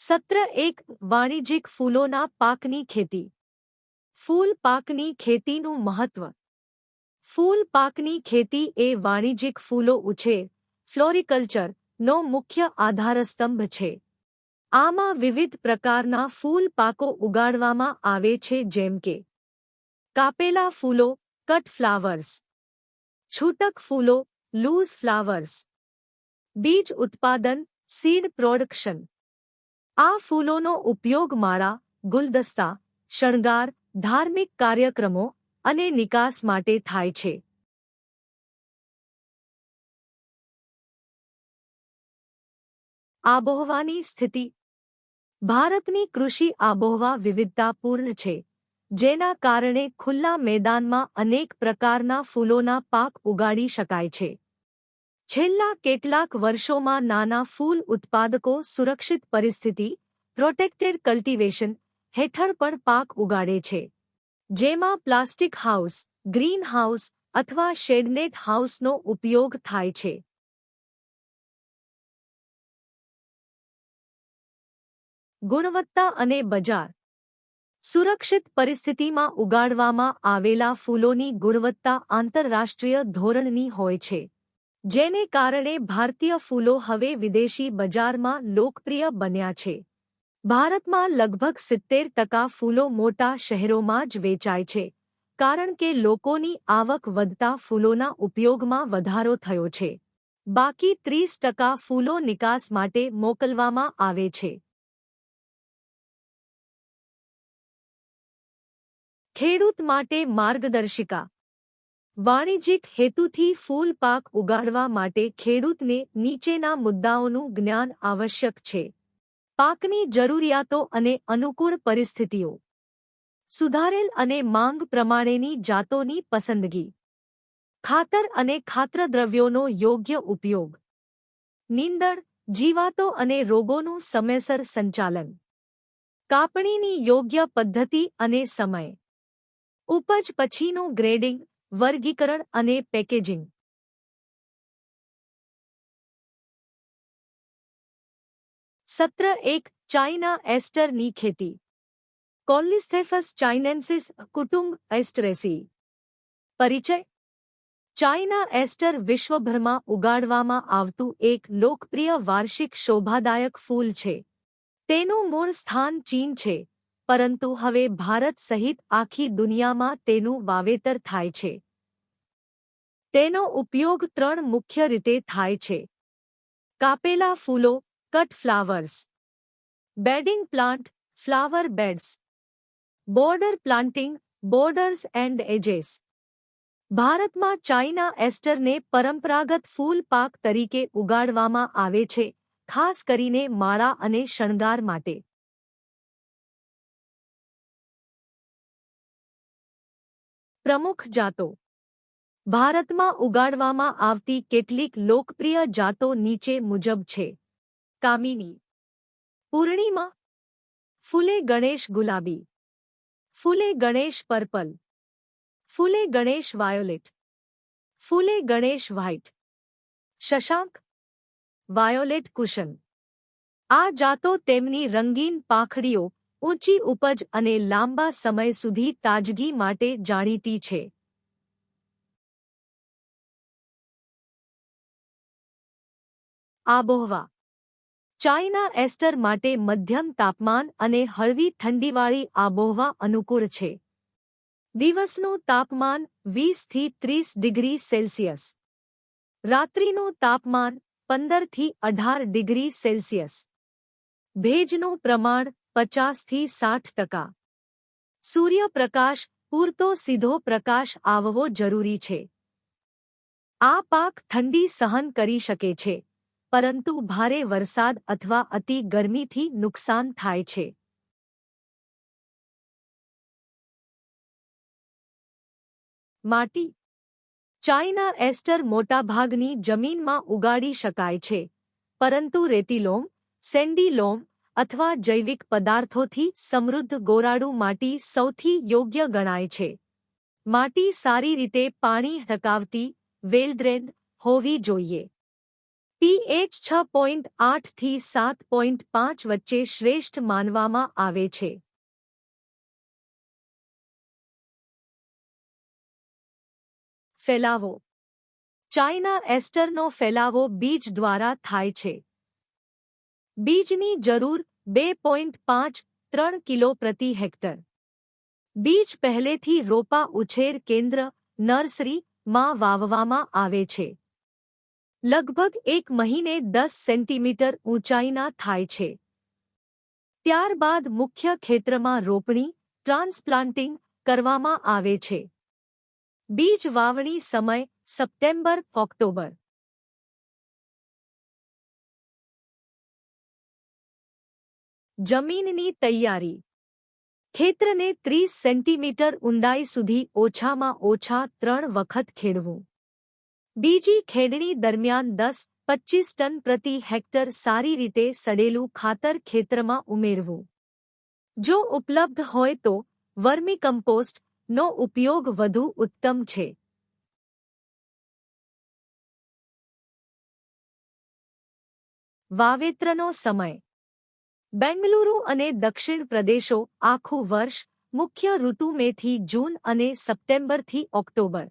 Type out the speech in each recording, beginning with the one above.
સત્ર 1 વાણિજ્યિક ફૂલોના પાકની ખેતી. ફૂલ પાકની ખેતીનું મહત્વ. ફૂલ પાકની ખેતી એ વાણિજ્યિક ફૂલો ઉછેર ફ્લોરિકલ્ચર નો મુખ્ય આધારસ્તંભ છે. આમાં વિવિધ પ્રકારના ફૂલ પાકો ઉગાડવામાં આવે છે, જેમ કે કાપેલા ફૂલો કટ ફ્લાવર્સ, છૂટક ફૂલો લૂઝ ફ્લાવર્સ, બીજ ઉત્પાદન સીડ પ્રોડક્શન. આ ફૂલોનો ઉપયોગ માળા, ગુલદસ્તા, શણગાર, ધાર્મિક કાર્યક્રમો અને નિકાસ માટે થાય છે. આબોહવાની સ્થિતિ. ભારતની કૃષિ આબોહવા વિવિધતાપૂર્ણ છે, જેના કારણે ખુલ્લા મેદાનમાં અનેક પ્રકારના ફૂલોના પાક ઉગાડી શકાય છે. છેલ્લા કેટલાક વર્ષોમાં નાના ફૂલ ઉત્પાદકો સુરક્ષિત પરિસ્થિતિ પ્રોટેક્ટેડ કલ્ટિવેશન હેઠળ પણ પાક ઉગાડે છે, જેમાં પ્લાસ્ટિક હાઉસ, ગ્રીન હાઉસ અથવા શેડનેટ હાઉસનો ઉપયોગ થાય છે. ગુણવત્તા અને બજાર. સુરક્ષિત પરિસ્થિતિમાં ઉગાડવામાં આવેલા ફૂલોની ગુણવત્તા આંતરરાષ્ટ્રીય ધોરણની હોય છે, જેને કારણે ભારતીય ફૂલો હવે વિદેશી બજારમાં લોકપ્રિય બન્યા છે. ભારતમાં લગભગ 70% ફૂલો મોટા શહેરોમાં જ વેચાય છે, કારણ કે લોકોની આવક વધતા ફૂલોના ઉપયોગમાં વધારો થયો છે. બાકી 30% ફૂલો નિકાસ માટે મોકલવામાં આવે છે. ખેડૂત માટે માર્ગદર્શિકા. વાણિજ્યિક હેતુથી ફૂલ પાક ઉગાડવા માટે ખેડૂતને નીચેના મુદ્દાઓનું જ્ઞાન આવશ્યક છે. પાકની જરૂરિયાતો અને અનુકૂળ પરિસ્થિતિઓ. સુધારેલ અને માંગ પ્રમાણેની જાતોની પસંદગી. ખાતર અને ખાતરદ્રવ્યોનો યોગ્ય ઉપયોગ. નીંદણ, જીવાતો અને રોગોનું સમયસર સંચાલન. કાપણીની યોગ્ય પદ્ધતિ અને સમય. ઉપજ પછીનું ગ્રેડિંગ, વર્ગીકરણ અને પેકેજિંગ. સત્ર 1 ચાઇના એસ્ટરની ખેતી. કોલ્લિસ્થેફસ ચાઇનેન્સિસ કુટુંબ એસ્ટરેસી. પરિચય. ચાઇના એસ્ટર વિશ્વભરમાં ઉગાડવામાં આવતું એક લોકપ્રિય વાર્ષિક શોભાદાયક ફૂલ છે. તેનું મૂળ સ્થાન ચીન છે, પરંતુ હવે ભારત સહિત આખી દુનિયામાં તેનું વાવેતર થાય છે. તેનો ઉપયોગ 3 મુખ્ય રીતે થાય છે: કાપેલા ફૂલો cut flowers, bedding plant flower beds, border planting borders and edges. ભારતમાં ચાઇના એસ્ટરને પરંપરાગત ફૂલ પાક તરીકે ઉગાડવામાં આવે છે, ખાસ કરીને માળા અને શણગાર માટે. પ્રમુખ જાતો. ભારતમાં ઉગાડવામાં આવતી કેટલીક લોકપ્રિય જાતો નીચે મુજબ છે: કામિની, પૂર્ણિમા, ફૂલે ગણેશ ગુલાબી, ફૂલે ગણેશ પર્પલ, ફૂલે ગણેશ વાયોલેટ, ફૂલે Ganesh white, Shashank, violet cushion. આ જાતો તેમની રંગીન પાંખડીઓ, ઊંચી ઉપજ અને લાંબા સમય સુધી તાજગી માટે જાણીતી છે. આબોહવા. ચાઇના એસ્ટર માટે મધ્યમ તાપમાન અને હળવી ઠંડીવાળી આબોહવા અનુકૂળ છે. દિવસનું તાપમાન 20 થી 30 ડિગ્રી સેલ્સિયસ. રાત્રિનું તાપમાન 15 થી 18 ડિગ્રી સેલ્સિયસ. ભેજનું પ્રમાણ 50 થી 60%. સૂર્યપ્રકાશ પૂરતો સીધો પ્રકાશ આવવો જરૂરી છે. આ પાક ઠંડી સહન કરી શકે છે, પરંતુ ભારે વરસાદ અથવા અતિ ગરમીથી નુકસાન થાય છે. માટી. ચાઇના એસ્ટર મોટાભાગની જમીનમાં ઉગાડી શકાય છે, પરંતુ રેતીલોમ, સેન્ડી લોમ અથવા જૈવિક પદાર્થોથી સમૃદ્ધ ગોરાડુ માટી સૌથી યોગ્ય ગણાય છે. માટી સારી રીતે પાણી ટકાવતી, વેલ ડ્રેન્ડ હોવી જોઈએ. પીએચ 6.8 થી 7.5 વચ્ચે શ્રેષ્ઠ માનવામાં આવે છે. ફેલાવો. ચાઇના એસ્ટરનો ફેલાવો બીજ દ્વારા થાય છે. બીજની જરૂર 2.53 કિલો પ્રતિ હેક્ટર. બીજ પહેલેથી રોપા ઉછેર કેન્દ્ર નર્સરી માં વાવવામાં આવે છે. લગભગ 1 મહિને 10 સેન્ટીમીટર ઊંચાઈના થાય છે. ત્યારબાદ મુખ્ય ખેતરમાં રોપણી ટ્રાન્સપ્લાન્ટિંગ કરવામાં આવે છે. બીજ વાવણી સમય સપ્ટેમ્બર-ઓક્ટોબર. જમીનની તૈયારી. ખેતરને 30 સેન્ટીમીટર ઊંડાઈ સુધી ઓછામાં ઓછા 3 વખત ખેડવું. બીજી ખેડણી દરમિયાન 10-25 ટન પ્રતિ હેક્ટર સારી રીતે સડેલું ખાતર ખેતરમાં ઉમેરવું. જો ઉપલબ્ધ હોય તો વર્મીકમ્પોસ્ટ નો ઉપયોગ વધુ ઉત્તમ છે. વાવેતરનો સમય. બેંગલુરુ અને દક્ષિણ પ્રદેશો આખું વર્ષ, મુખ્ય ઋતુ મેથી જૂન અને સપ્ટેમ્બરથી ઓક્ટોબર.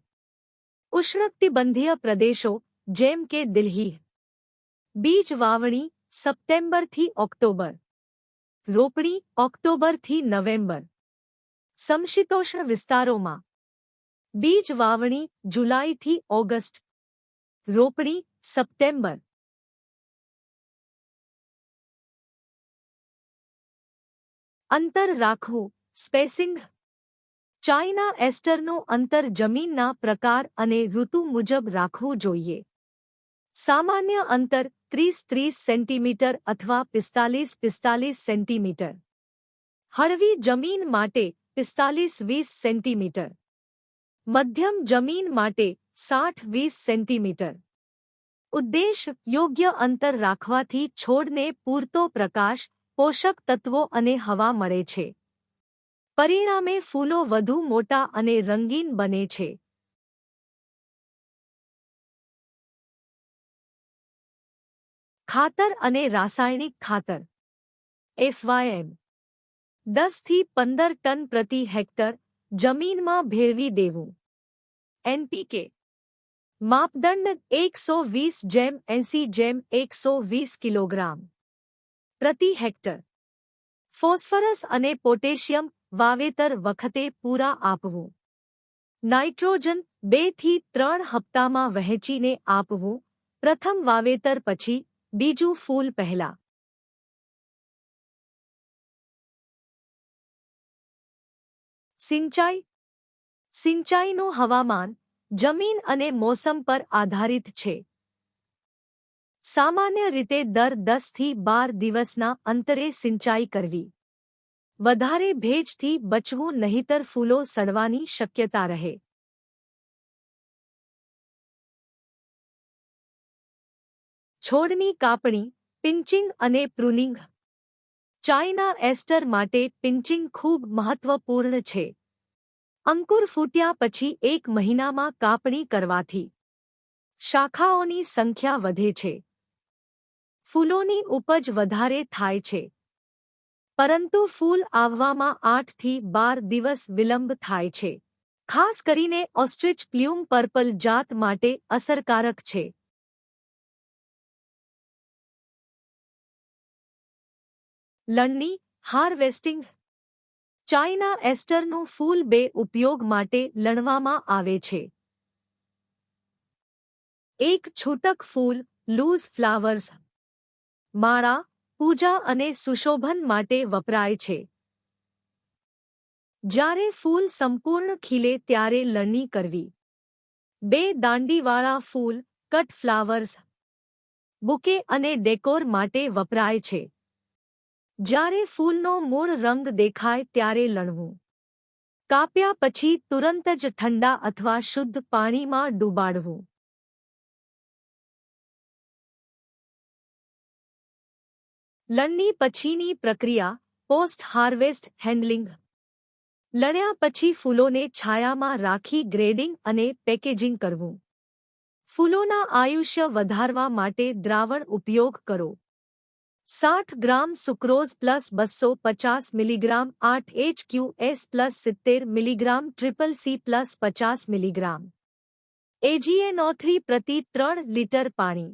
ઉષ્ણકટિબંધીય પ્રદેશો જેમ કે દિલ્હી. બીજ વાવણી સપ્ટેમ્બરથી ઓક્ટોબર. રોપણી ઓક્ટોબરથી નવેમ્બર. સમશીતોષ્ણ વિસ્તારોમાં બીજ વાવણી જુલાઈથી ઓગસ્ટ. રોપણી સપ્ટેમ્બર. અંતર રાખવું સ્પેસિંગ. ચાઇના એસ્ટરનું અંતર જમીનના પ્રકાર અને ઋતુ મુજબ રાખવું જોઈએ. સામાન્ય અંતર 30-30 સેન્ટીમીટર અથવા 45-45 સેન્ટીમીટર. હળવી જમીન માટે 45-20 સેન્ટીમીટર. મધ્યમ જમીન માટે 60-20 સેન્ટીમીટર. ઉદ્દેશ યોગ્ય અંતર રાખવાથી છોડને પૂરતો પ્રકાશ, પોષક તત્વો અને હવા મળે છે. પરિણામે ફૂલો વધુ મોટા અને રંગીન બને છે. ખાતર અને રાસાયણિક ખાતર. FYM 10 થી 15 ટન પ્રતિ હેક્ટર જમીનમાં ભેળવી દેવું. NPK માપદંડ 120/80/120 કિલોગ્રામ પ્રતિ હેક્ટર. ફોસ્ફરસ અને પોટેશિયમ વાવેતર વખતે પૂરા આપવું. નાઇટ્રોજન 2 થી 3 હપ્તામાં વહેંચીને આપવું, પ્રથમ વાવેતર પછી, બીજું ફૂલ પહેલા. સિંચાઈ. સિંચાઈનું હવામાન, જમીન અને મોસમ પર આધારિત છે. સામાન્ય રીતે દર 10 થી 12 દિવસના અંતરે સિંચાઈ કરવી. વધારે ભેજથી બચવું નહીતર ફૂલો સડવાની શક્યતા રહે. છોડની કાપણી, પિન્ચિંગ અને પ્રુનિંગ. ચાઇના એસ્ટર માટે પિન્ચિંગ ખૂબ મહત્વપૂર્ણ છે. અંકુર ફૂટ્યા પછી 1 મહિનામાં કાપણી કરવાથી શાખાઓની સંખ્યા વધે છે. ફૂલોની ઉપજ વધારે થાય છે. પરંતુ ફૂલ આવવામાં 8 થી 12 દિવસ વિલંબ થાય છે. ખાસ કરીને ઓસ્ટ્રિચ પ્લ્યુમ પર્પલ જાત માટે અસરકારક છે. લણણી, હાર્વેસ્ટિંગ. ચાઇના એસ્ટરનું ફૂલ 2 ઉપયોગ માટે લણવામાં આવે છે. એક છૂટક ફૂલ, લૂઝ ફ્લાવર્સ. માળા, પૂજા અને સુશોભન માટે વપરાય છે. જ્યારે ફૂલ સંપૂર્ણ ખીલે ત્યારે લણણી કરવી. 2 દાંડીવાળા ફૂલ, કટ ફ્લાવર્સ. બુકે અને ડેકોર માટે વપરાય છે. જ્યારે ફૂલનો મૂળ રંગ દેખાય ત્યારે લણવું. કાપ્યા પછી તુરંત જ ઠંડા અથવા શુદ્ધ પાણીમાં ડૂબાડવું. લણણી પછીની પ્રક્રિયા, પોસ્ટ હાર્વેસ્ટ હેન્ડલિંગ. લણ્યા પછી ફૂલોને છાયામાં રાખી ગ્રેડિંગ અને પેકેજિંગ કરવું. ફૂલોના આયુષ્ય વધારવા માટે દ્રાવણ ઉપયોગ કરો. 60 gram sucrose plus 250 milligram 8 HQS plus 70 milligram triple C plus 50 milligram AgNO3 પ્રતિ 3 લિટર પાણી.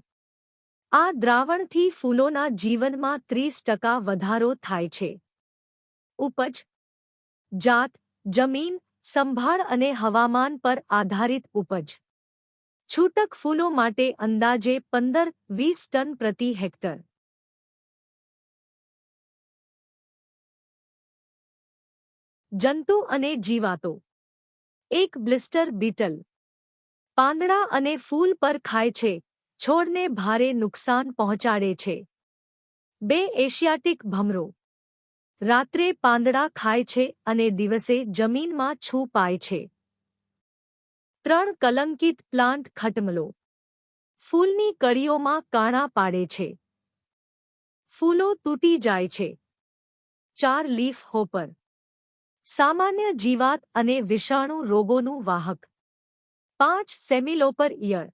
આ દ્રાવણથી ફૂલોના જીવનમાં 30% વધારો થાય છે. ઉપજ, જાત, જમીન, સંભાળ અને હવામાન પર આધારિત ઉપજ. છૂટક ફૂલો માટે અંદાજે 15-20 ટન પ્રતિ હેક્ટર. જંતુ અને જીવાતો. એક બ્લિસ્ટર બીટલ. પાંદડા અને ફૂલ પર ખાય છે, છોડને ભારે નુકસાન પહોંચાડે છે. 2 એશિયાટિક ભમરો. રાત્રે પાંદડા ખાય છે અને દિવસે જમીનમાં છુપાય છે. 3 કલંકિત પ્લાન્ટ ખટમલો. ફૂલની કળીઓમાં કાણા પાડે છે. ફૂલો તૂટી જાય છે. 4 લીફ હોપર. સામાન્ય જીવાત અને વિષાણુ રોગોનું વાહક. 5 સેમિલોપર ઈયળ.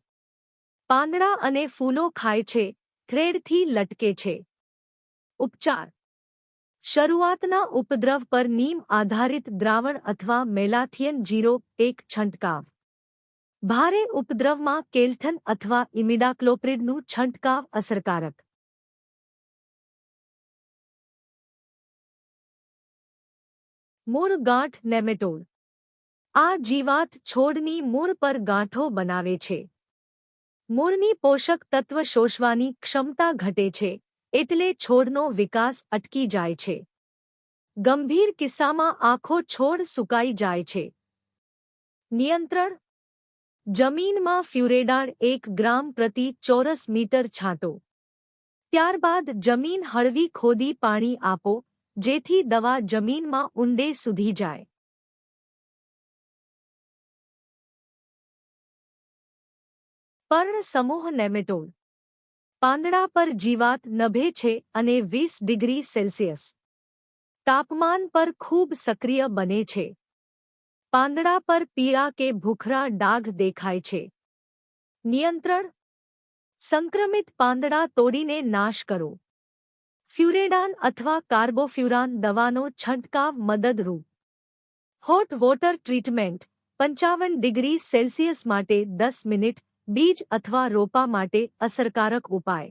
પાંદડા અને ફૂલો ખાય છે, થ્રેડથી લટકે છે. ઉપચાર. શરૂઆતના ઉપદ્રવ પર નીમ આધારિત દ્રાવણ અથવા મેલાથિયન 0.1 છંટકાવ. ભારે ઉપદ્રવમાં કેલ્થન અથવા ઇમિડાક્લોપ્રિડનું છંટકાવ અસરકારક. મૂળ ગાંઠ નેમેટોડ. આ જીવાત છોડની મૂળ પર ગાંઠો બનાવે છે. મૂળની પોષક તત્વ શોષવાની ક્ષમતા ઘટે છે, એટલે છોડનો વિકાસ અટકી જાય છે. ગંભીર કિસ્સામાં આખો છોડ સુકાઈ જાય છે. નિયંત્રણ. જમીનમાં ફ્યુરેડાન 1 ગ્રામ પ્રતિ ચોરસ મીટર છાંટો. ત્યારબાદ જમીન હળવી ખોદી પાણી આપો, જેથી દવા જમીનમાં ઊંડે સુધી જાય. પર્ણ સમૂહ નેમેટોડ. પાંદડા પર જીવાત નભે છે અને 20 ડિગ્રી સેલ્સિયસ તાપમાન પર ખૂબ સક્રિય બને છે. પાંદડા પર પીળા કે ભૂખરા ડાઘ દેખાય છે. નિયંત્રણ. સંક્રમિત પાંદડા તોડીને નાશ કરો. ફ્યુરેડાન અથવા કાર્બોફ્યુરાન દવાનો છંટકાવ મદદરૂપ. Hot water treatment 55 degree Celsius માટે 10 મિનિટ. બીજ અથવા રોપા માટે અસરકારક ઉપાય.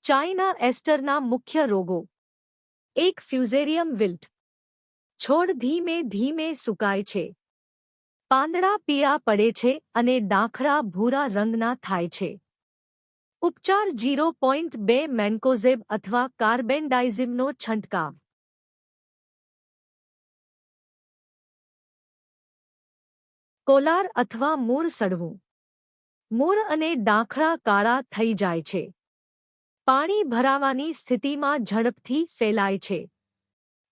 ચાઇના એસ્ટરના મુખ્ય રોગો. 1 ફ્યુઝેરિયમ વિલ્ટ. છોડ ધીમે ધીમે સુકાય છે. પાંદડા પીળા પડે છે અને ડાંખડા ભૂરા રંગના થાય છે. ઉપચાર 0.2 મેન્કોઝેબ અથવા કાર્બેન્ડાઇઝિમનો છંટકાવ. કોલાર અથવા મૂળ સડવું. મૂળ અને ડાંખડા કાળા થઈ જાય છે. પાણી ભરાવાની સ્થિતિમાં ઝડપથી ફેલાય છે.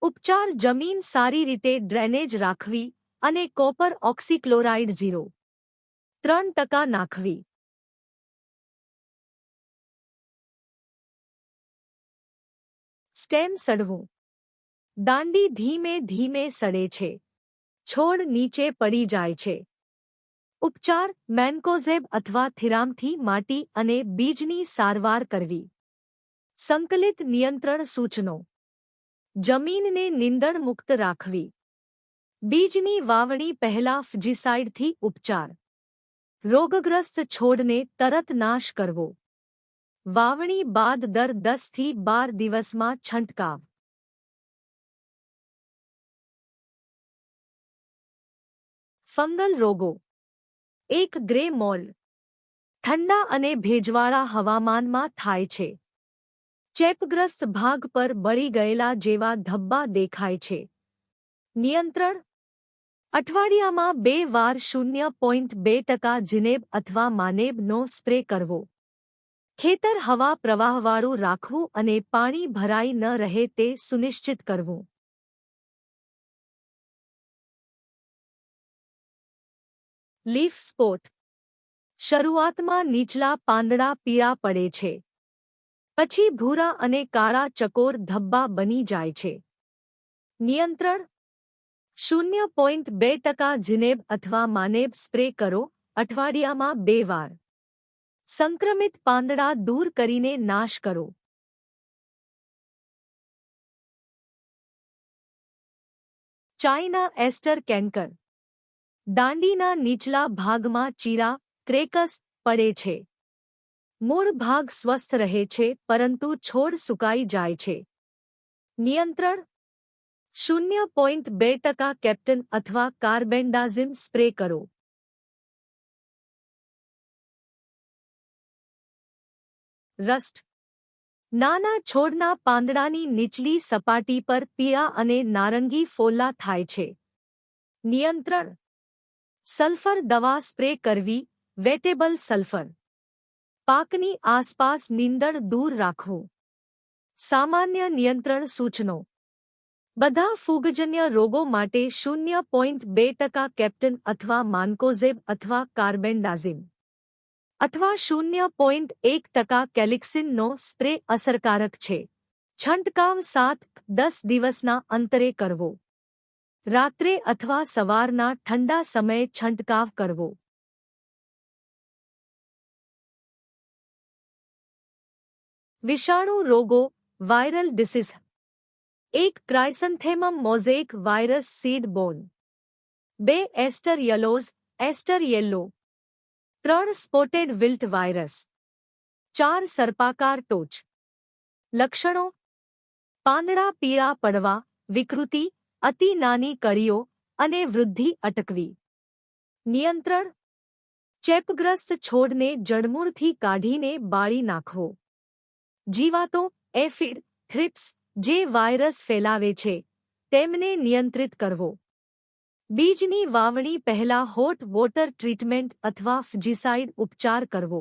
ઉપચાર જમીન સારી રીતે ડ્રેનેજ રાખવી અને કોપર ઓક્સીક્લોરાઇડ 0.3% નાખવી. સ્ટેમ સડવું. દાંડી ધીમે ધીમે સડે છે. છોડ નીચે પડી જાય છે. ઉપચાર મેન્કોઝેબ અથવા થિરામથી માટી અને બીજની સારવાર કરવી. સંકલિત નિયંત્રણ સૂચનો. જમીનને નીંદણ મુક્ત રાખવી. બીજની વાવણી પહેલા ફંગીસાઇડથી ઉપચાર. રોગગ્રસ્ત છોડને તરત નાશ કરવો. વાવણી બાદ દર 10 થી 12 દિવસમાં છંટકાવ. ફંગલ રોગો. 1 ગ્રે મોલ્ડ. ઠંડા અને ભેજવાળા હવામાનમાં થાય છે. ચેપગ્રસ્ત ભાગ પર બળી ગયેલા જેવા ધબ્બા દેખાય છે. નિયંત્રણ. અઠવાડિયામાં 2 વાર 0.2% જીનેબ અથવા માનેબનો સ્પ્રે કરવો. ખેતર હવા પ્રવાહવાળું રાખવું અને પાણી ભરાઈ ન રહે તે સુનિશ્ચિત કરવું. Leaf spot. શરૂઆતમાં નીચલા પાંદડા પીળા પડે છે. પછી ભૂરા અને કાળા ચકોર ધબ્બા બની જાય છે. નિયંત્રણ. 0.2% જીનેબ અથવા માનેબ સ્પ્રે કરો અઠવાડિયામાં 2 વાર. સંક્રમિત પાંદડા દૂર કરીને નાશ કરો. ચાઇના એસ્ટર કેન્કર. દાંડીના નીચલા ભાગમાં ચીરા ક્રેકસ પડે છે. મૂળ ભાગ સ્વસ્થ રહે છે પરંતુ છોડ સુકાઈ જાય છે. નિયંત્રણ 0.2% કેપ્ટન અથવા કાર્બેન્ડાઝિમ સ્પ્રે કરો. રસ્ટ. નાના છોડના પાંદડાની નીચલી સપાટી પર પીળા અને નારંગી ફોલ્લા થાય છે. નિયંત્રણ સલ્ફર દવા સ્પ્રે કરવી વેટેબલ સલ્ફર. પાકની આસપાસ નીંદણ દૂર રાખવું. સામાન્ય નિયંત્રણ સૂચનો. બધા ફૂગજન્ય રોગો માટે 0.2% કેપ્ટન અથવા માન્કોઝેબ અથવા કાર્બેન્ડાઝિમ અથવા 0.1% કેલિક્સિનનો સ્પ્રે અસરકારક છે. છંટકાવ 7-10 દિવસના અંતરે કરવો. રાત્રે અથવા સવારના ઠંડા સમયે છંટકાવ કરવો. વિષાણુ રોગો viral disease. 1 chrysanthemum mosaic virus seed borne. 2 aster yellows aster yellow. 3 spotted wilt virus. 4 સર્પાકાર ટોચ. લક્ષણો પાંદડા પીળા પડવા, વિકૃતિ, અતિ નાની કળીઓ અને વૃદ્ધિ અટકવી. નિયંત્રણ ચેપગ્રસ્ત છોડને જડમૂળથી કાઢીને બાળી નાખવો. જીવાતો એફિડ થ્રિપ્સ જે વાયરસ ફેલાવે છે તેમને નિયંત્રિત કરવો. બીજની વાવણી પહેલા હોટ વોટર ટ્રીટમેન્ટ અથવા ફંજીસાઇડ ઉપચાર કરવો.